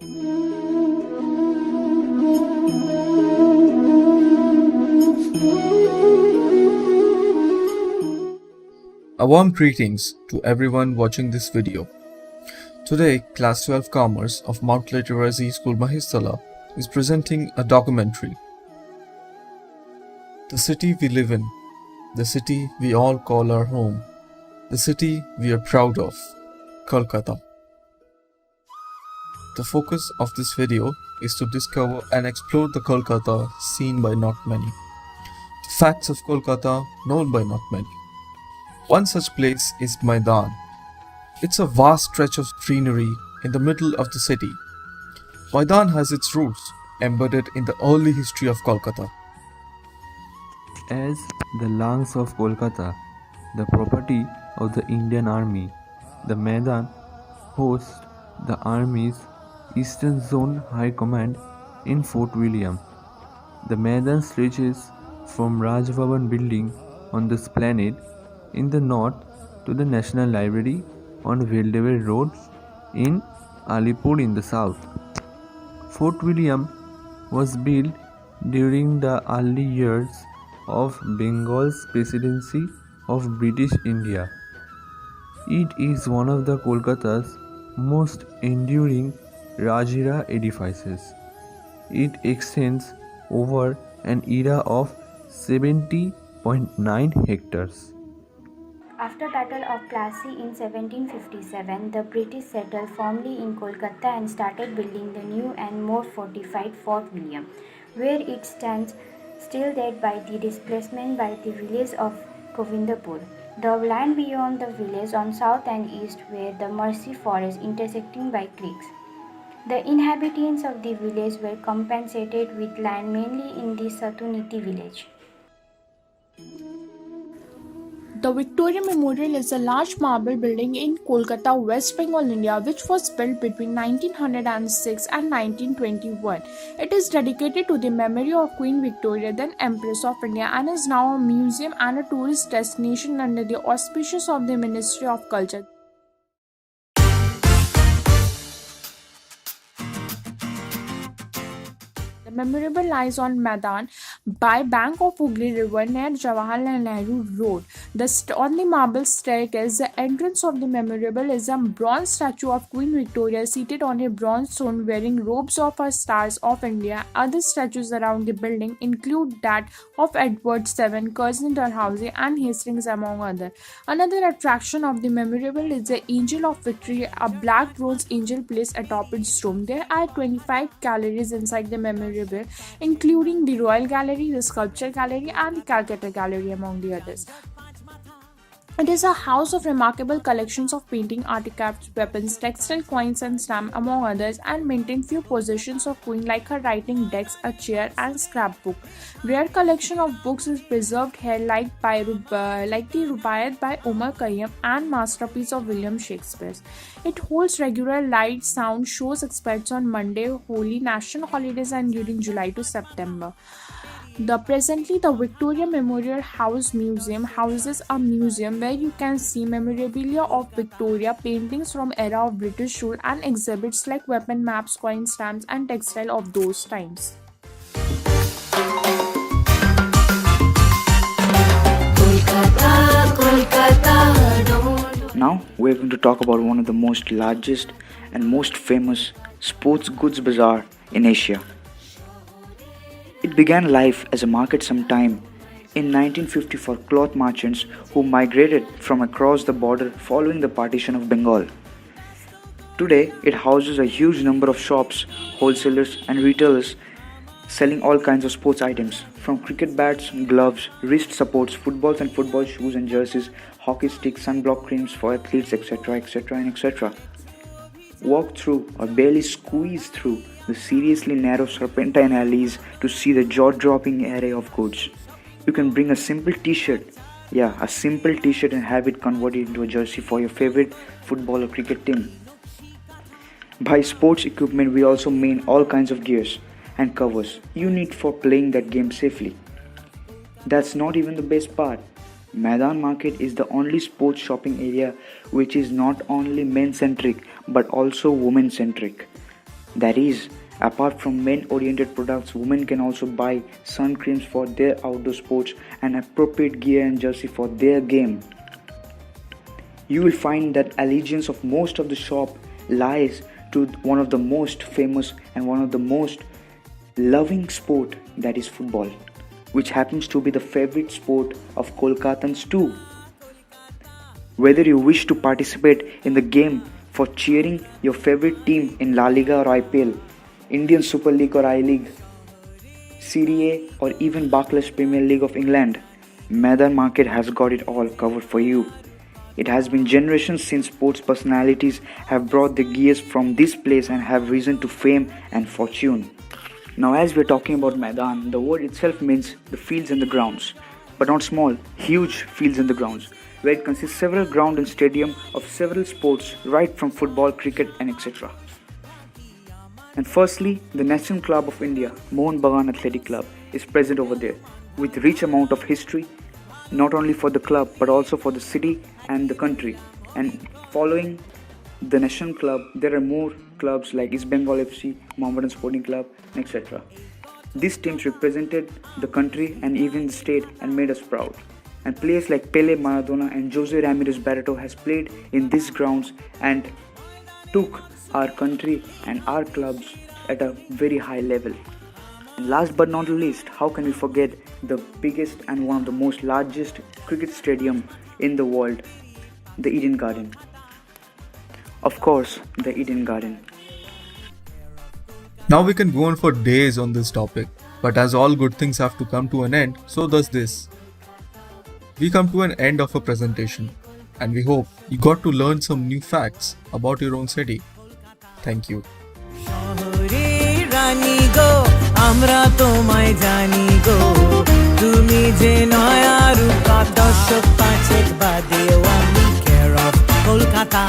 A warm greetings to everyone watching this video. Today, Class 12 Commerce of Mount Literacy School Mahistala is presenting a documentary. The city we live in, the city we all call our home, the city we are proud of, Kolkata. The focus of this video is to discover and explore the Kolkata seen by not many, the facts of Kolkata known by not many. One such place is Maidan. It's a vast stretch of greenery in the middle of the city. Maidan has its roots embedded in the early history of Kolkata. As the lungs of Kolkata, the property of the Indian Army, the Maidan hosts the Army's Eastern Zone High Command in Fort William. The Maidan stretches from Raj Bhavan building on the Esplanade in the north to the National Library on Veldeve Road in Alipur in the south. Fort William was built during the early years of Bengal's presidency of British India. It is one of the Kolkata's most enduring Rajira edifices. It extends over an era of 70.9 hectares. After Battle of Plassey in 1757, the British settled firmly in Kolkata and started building the new and more fortified Fort William, where it stands still dead by the displacement by the village of Govindapur. The land beyond the village on south and east were the Mersey Forest intersecting by creeks. The inhabitants of the village were compensated with land mainly in the Satuniti village. The Victoria Memorial is a large marble building in Kolkata, West Bengal, India, which was built between 1906 and 1921. It is dedicated to the memory of Queen Victoria, then Empress of India, and is now a museum and a tourist destination under the auspices of the Ministry of Culture. The memorial lies on Maidan by bank of Hooghly River near Jawaharlal Nehru Road. On the marble staircase, the entrance of the memorial is a bronze statue of Queen Victoria seated on a bronze throne wearing robes of her Stars of India. Other statues around the building include that of Edward VII, Curzon Dalhousie, and Hastings, among others. Another attraction of the memorial is the Angel of Victory, a black bronze angel placed atop its dome. There are 25 galleries inside the memorial, including the Royal Gallery, the Sculpture Gallery, and the Calcutta Gallery, among the others. It is a house of remarkable collections of painting, artifacts, weapons, textile coins, and stamps, among others, and maintains few possessions of Queen like her writing desk, a chair, and scrapbook. Rare collection of books is preserved here, like the Rubaiyat by Omar Khayyam and masterpiece of William Shakespeare. It holds regular light sound shows experts on Monday, Holi, national holidays, and during July to September. Presently, the Victoria Memorial House Museum houses a museum where you can see memorabilia of Victoria, paintings from era of British rule, and exhibits like weapon maps, coin stamps, and textile of those times. Now we're going to talk about one of the most largest and most famous sports goods bazaar in Asia. It began life as a market sometime in 1950 for cloth merchants who migrated from across the border following the partition of Bengal. Today, it houses a huge number of shops, wholesalers, and retailers selling all kinds of sports items from cricket bats, gloves, wrist supports, footballs and football shoes and jerseys, hockey sticks, sunblock creams for athletes, etc., etc., and etc. Walk through or barely squeeze through the seriously narrow serpentine alleys to see the jaw-dropping array of goods. You can bring a simple t-shirt, and have it converted into a jersey for your favorite football or cricket team. By sports equipment, we also mean all kinds of gears and covers you need for playing that game safely. That's not even the best part. Maidan Market is the only sports shopping area which is not only men-centric but also women-centric. That is, apart from men oriented products, women can also buy sun creams for their outdoor sports and appropriate gear and jersey for their game. You will find that allegiance of most of the shop lies to one of the most famous and one of the most loving sport, that is football, which happens to be the favorite sport of Kolkatans too. Whether you wish to participate in the game for cheering your favorite team in La Liga or IPL, Indian Super League or I-League, Serie A or even Barclays Premier League of England, Maidan Market has got it all covered for you. It has been generations since sports personalities have brought their gears from this place and have risen to fame and fortune. Now, as we are talking about Maidan, the word itself means the fields and the grounds, but not small, huge fields and the grounds, where it consists several ground and stadium of several sports, right from football, cricket, and etc. And firstly, the National Club of India, Mohun Bagan Athletic Club, is present over there with rich amount of history, not only for the club but also for the city and the country. And following the National Club, there are more clubs like East Bengal FC, Mohammedan Sporting Club, etc. These teams represented the country and even the state and made us proud. And players like Pele, Maradona and Jose Ramirez Barreto has played in these grounds and took our country and our clubs at a very high level. And last but not least, how can we forget the biggest and one of the most largest cricket stadium in the world, the Eden Garden. Of course, the Eden Garden. Now we can go on for days on this topic, but as all good things have to come to an end, so does this. We come to an end of a presentation, and we hope you got to learn some new facts about your own city. Thank you. শহরে রানী গো আমরা তোমায় জানি গো তুমি যে নয়া রূপা দর্শক পাঁচেক বাদে ওয়ান কেয়ার অফ কলকাতা